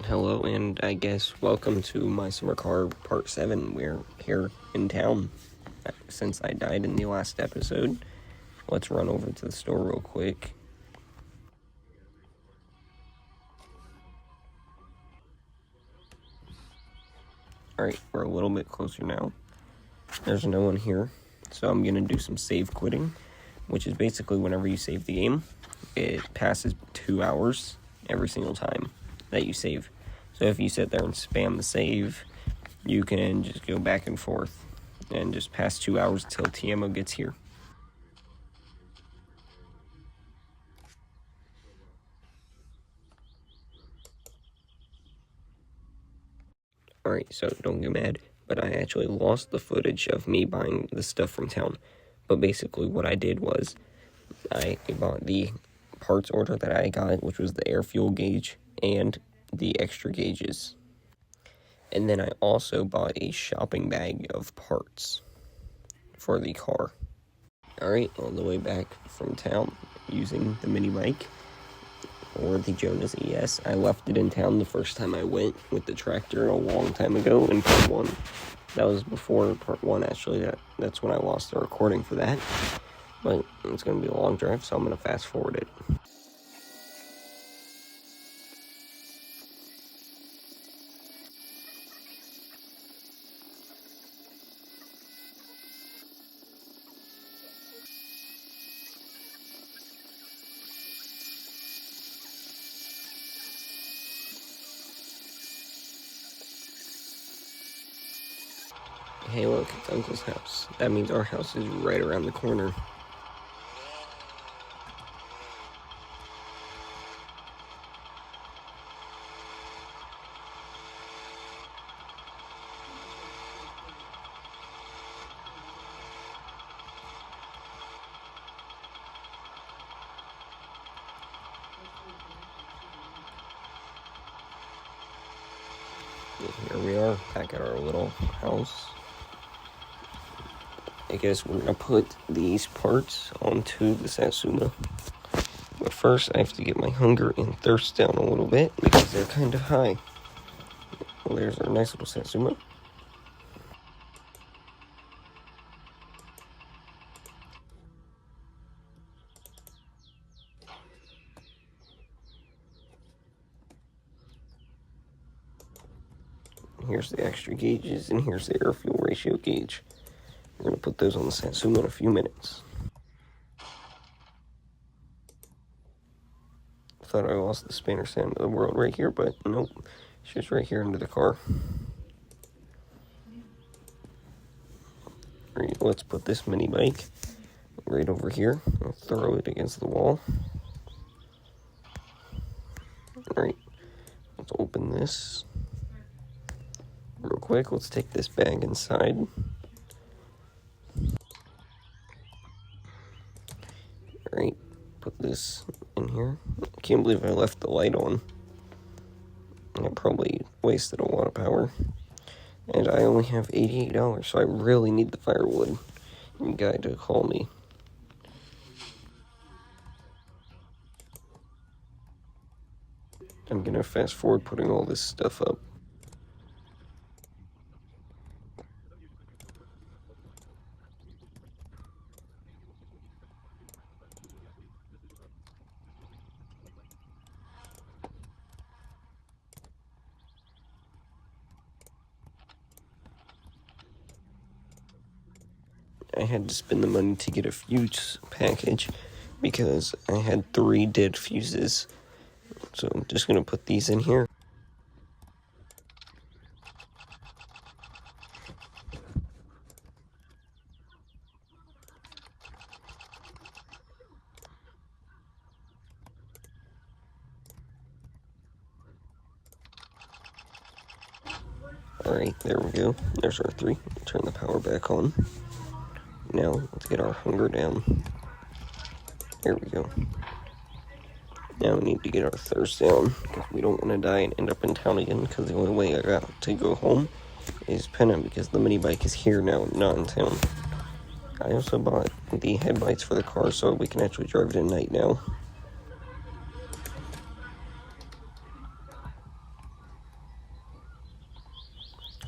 Hello, and I guess welcome to my summer car part 7. We're here in town. Since I died in the last episode, let's run over to the store real quick. Alright, we're a little bit closer now. There's no one here, so I'm going to do some save quitting, which is basically whenever you save the game, it passes 2 hours every single time that you save. So if you sit there and spam the save, you can just go back and forth and just pass 2 hours until TMO gets here. Alright, so don't get mad, but I actually lost the footage of me buying the stuff from town. But basically what I did was, I bought the parts order that I got, which was the air fuel gauge and the extra gauges. And then I also bought a shopping bag of parts for the car. Alright, on the way back from town, using the mini bike, or the Jonas ES. I left it in town the first time I went with the tractor a long time ago in part 1. That was before part 1, actually. That's when I lost the recording for that. But it's going to be a long drive, so I'm going to fast forward it. Hey look, it's Uncle's house. That means our house is right around the corner. Here we are, back at our little house. I guess we're gonna put these parts onto the satsuma. But first, I have to get my hunger and thirst down a little bit because they're kind of high. Well, there's our nice little satsuma. Here's the extra gauges, and here's the air fuel ratio gauge. We're going to put those on the satsuma in a few minutes. Thought I lost the Spanish sound of the world right here, but nope. It's just right here under the car. Alright, let's put this mini bike right over here and throw it against the wall. Alright, let's open this real quick. Let's take this bag inside. Alright, put this in here. I can't believe I left the light on. I probably wasted a lot of power. And I only have $88, so I really need the firewood. You guy to call me. I'm gonna fast forward putting all this stuff up. I had to spend the money to get a fuse package because I had 3 dead fuses. So I'm just going to put these in here. Alright, there we go. There's our 3. Turn the power back on. Now, let's get our hunger down. There we go. Now we need to get our thirst down, because we don't want to die and end up in town again, because the only way I got to go home is Penna, because the mini bike is here now, not in town. I also bought the headlights for the car, so we can actually drive it at night now.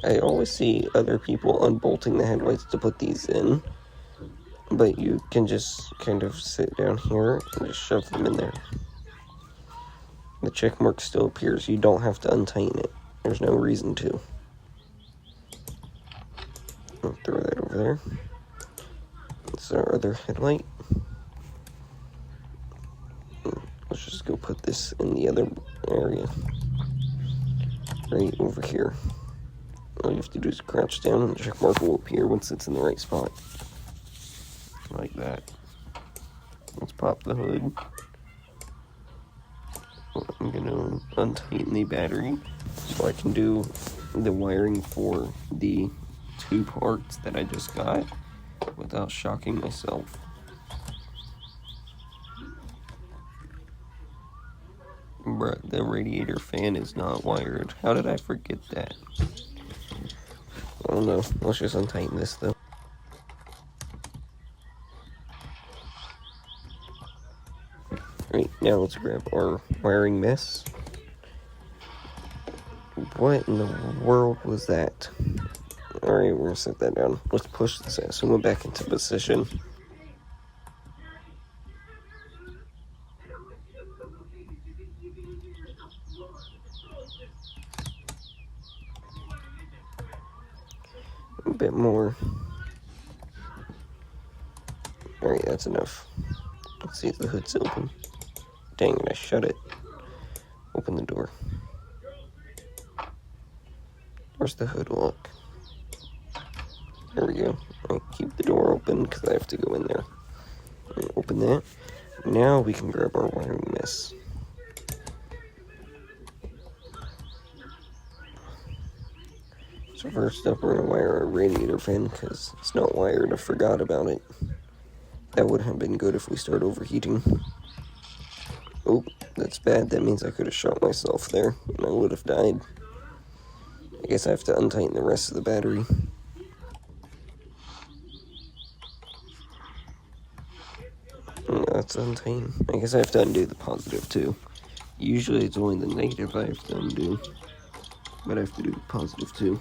I always see other people unbolting the headlights to put these in, but you can just kind of sit down here and just shove them in there. The check mark still appears. You don't have to untighten it. There's no reason to. I'll throw that over there. This is our other headlight. Let's just go put this in the other area. Right over here. All you have to do is crouch down and the check mark will appear once it's in the right spot. Like that. Let's pop the hood. I'm gonna untighten the battery so I can do the wiring for the 2 parts that I just got without shocking myself. Bruh, the radiator fan is not wired. How did I forget that? I don't know. Let's just untighten this though. Alright, now let's grab our wiring mess. What in the world was that? Alright, we're gonna set that down. Let's push the satsuma back into position. A bit more. Alright, that's enough. Let's see if the hood's open. Dang it, I shut it. Open the door. Where's the hood lock? There we go. I'll keep the door open because I have to go in there. And open that. Now we can grab our wiring mess. So first up, we're going to wire our radiator fan because it's not wired. I forgot about it. That would have been good if we start overheating. Oh, that's bad. That means I could have shot myself there and I would have died. I guess I have to untighten the rest of the battery. That's untightened. I guess I have to undo the positive too. Usually it's only the negative I have to undo, but I have to do the positive too.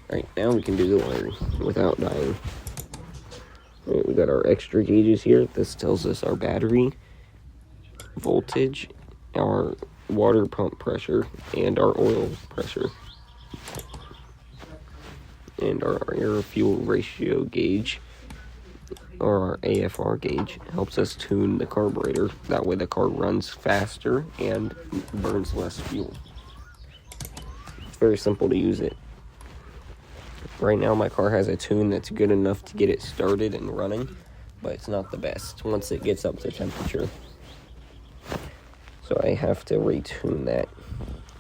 Alright, now we can do the wiring without dying. Alright, we got our extra gauges here. This tells us our battery voltage, our water pump pressure, and our oil pressure. And our air-fuel ratio gauge, or our AFR gauge, helps us tune the carburetor. That way the car runs faster and burns less fuel. It's very simple to use it. Right now my car has a tune that's good enough to get it started and running, but it's not the best once it gets up to temperature. So I have to retune that,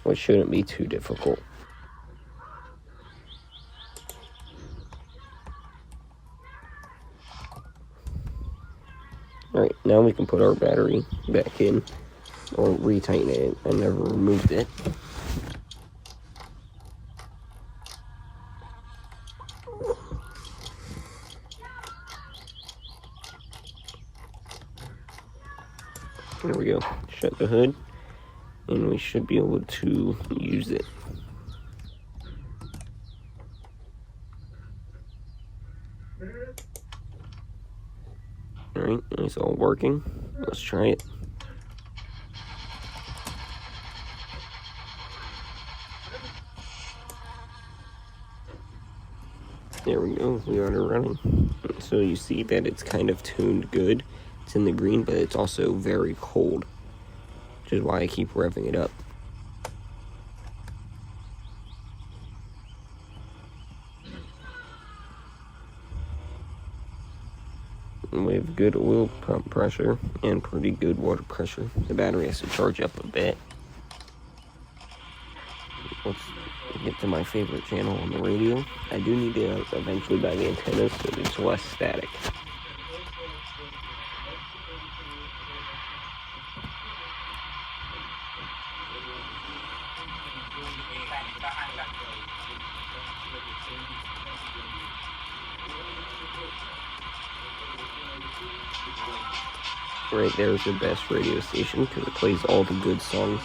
which shouldn't be too difficult. Alright, now we can put our battery back in, or retighten it. I never removed it. There we go. Shut the hood, and we should be able to use it. Alright, it's all working. Let's try it. There we go, we got it running. So you see that it's kind of tuned good. It's in the green, but it's also very cold, which is why I keep revving it up. And we have good oil pump pressure and pretty good water pressure. The battery has to charge up a bit. Let's get to my favorite channel on the radio. I do need to eventually buy the antennas so it's less static. Right there's the best radio station because it plays all the good songs.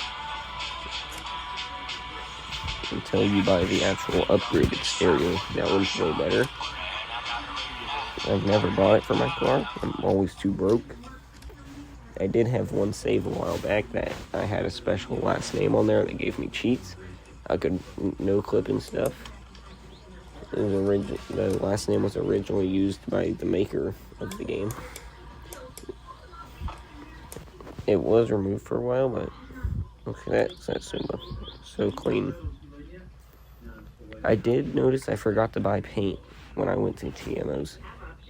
until you buy the actual upgraded stereo. That one's way better. I've never bought it for my car. I'm always too broke. I did have one save a while back that I had a special last name on there that gave me cheats. I could no-clip and stuff. The last name was originally used by the maker of the game. It was removed for a while, but look at that Satsuma. So clean. I did notice I forgot to buy paint when I went to TMO's.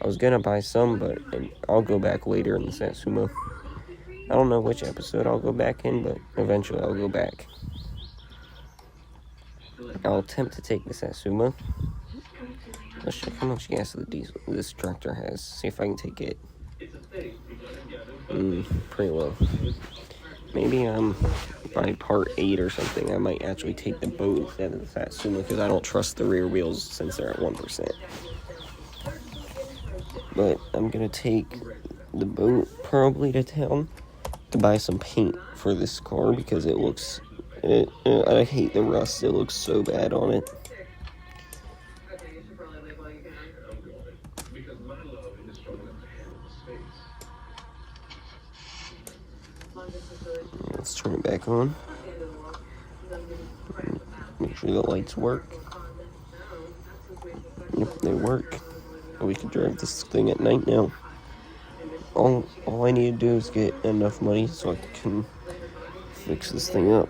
I was gonna buy some, but I'll go back later in the Satsuma. I don't know which episode I'll go back in, but eventually I'll go back. I'll attempt to take the Satsuma. Let's check how much gas this tractor has. See if I can take it. Pretty low. Maybe by part 8 or something, I might actually take the boat instead of the Satsuma because I don't trust the rear wheels since they're at 1%. But I'm gonna take the boat probably to town to buy some paint for this car because it looks. I hate the rust. It looks so bad on it. Let's turn it back on. Make sure the lights work. Yep, they work. We can drive this thing at night now. All I need to do is get enough money so I can fix this thing up.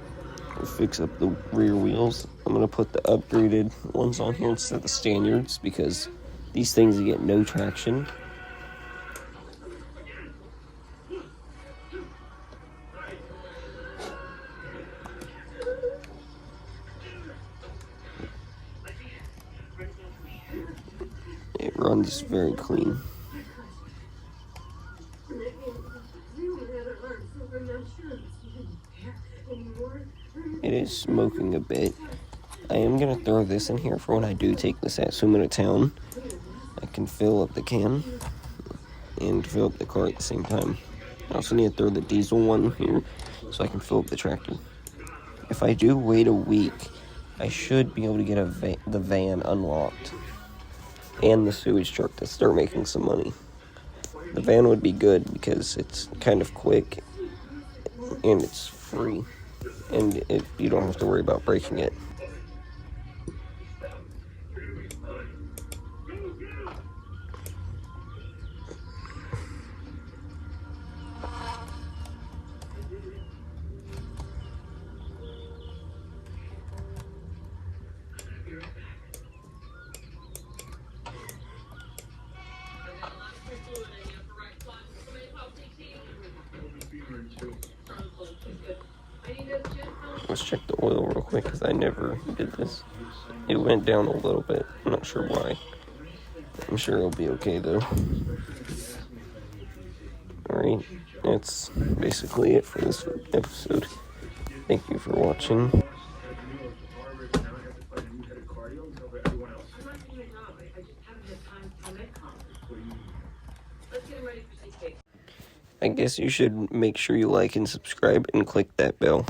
Fix up the rear wheels. I'm going to put the upgraded ones on here instead of the standards because these things get no traction. It runs very clean. It is smoking a bit. I am going to throw this in here for when I do take the Satsuma to town. I can fill up the can and fill up the car at the same time. I also need to throw the diesel one here so I can fill up the tractor. If I do wait a week, I should be able to get the van unlocked and the sewage truck to start making some money. The van would be good because it's kind of quick and it's free, and you don't have to worry about breaking it. Let's check the oil real quick because I never did this. It went down a little bit. I'm not sure why. I'm sure it'll be okay though. Alright, that's basically it for this episode. Thank you for watching. I guess you should make sure you like and subscribe and click that bell.